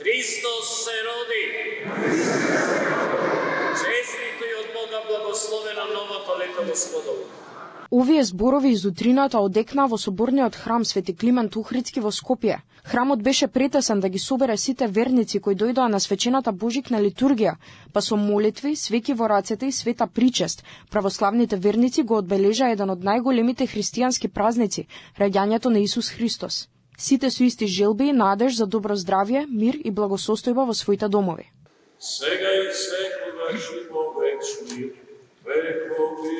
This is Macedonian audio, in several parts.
Христос се роди. Честито и од Бога благословено новото лето Господово. Овие зборови из утрината одекнаа во соборниот храм Свети Климент Охридски во Скопје. Храмот беше претесен да ги собере сите верници кои дојдоа на свечената божикна литургија, па со молитви, свеќи во рацете и света причест, православните верници го одбележаа еден од најголемите христијански празници, раѓањето на Исус Христос. Сите со исти желби и надеж за добро здравје, мир и благосостојба во своите домови. Сега и секогаш и во вечни векови.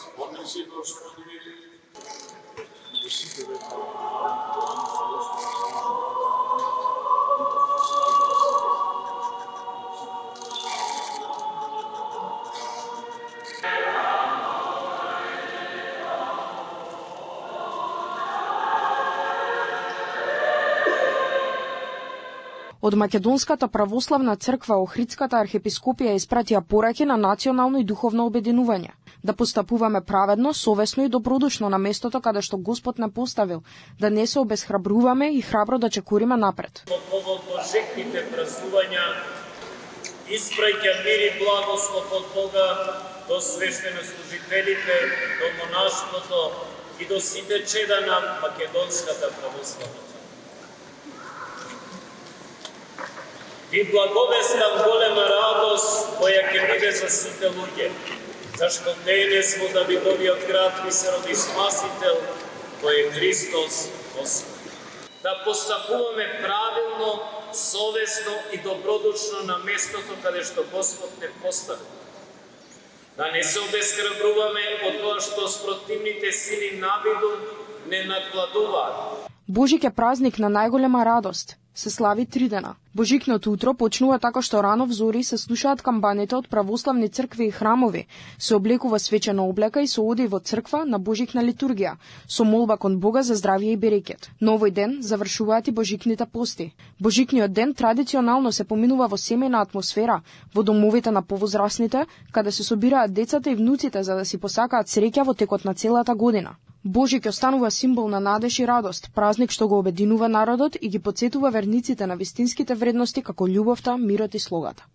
Спомни си, Господи, да си тебе Од Македонската православна црква Охридската архиепископија испратија пораки на национално и духовно обединување, да постапуваме праведно, совесно и добродушно на местото каде што Господ не поставил, да не се обесхрабруваме и храбро да чекориме напред. По повод божикните празнувања, испраќа мир и благослов од Бога до свештенослужителите, до монаштвото и до сите чеда на Македонската православна. Ви благовестам голема радост која ќе биде за сите луѓе, зашто денес во Давидовиот град ви се роди Спасител, кој е Христос Господ. Да постапуваме правилно, совесно и добродушно на местото каде што Господ не постави. Да не се обесхрабруваме од тоа што спротивните сили навиду не надвладуваат. Божик е празник на најголема радост. Се слави 3 дена. Божикното утро почнува така што рано взори се слушаат камбаните од православни цркви и храмови, се облекува свечена облека и се оди во црква на божикна литургија, со молба кон Бога за здравје и берекет. На овој ден завршуваат и божикните пости. Божикниот ден традиционално се поминува во семејна атмосфера, во домовите на повозрасните, каде се собираат децата и внуците за да си посакаат среќа во текот на целата година. Божик останува символ на надеж и радост, празник што го обединува народот и ги потсетува верниците на вистинските вредности како љубовта, мирот и слогата.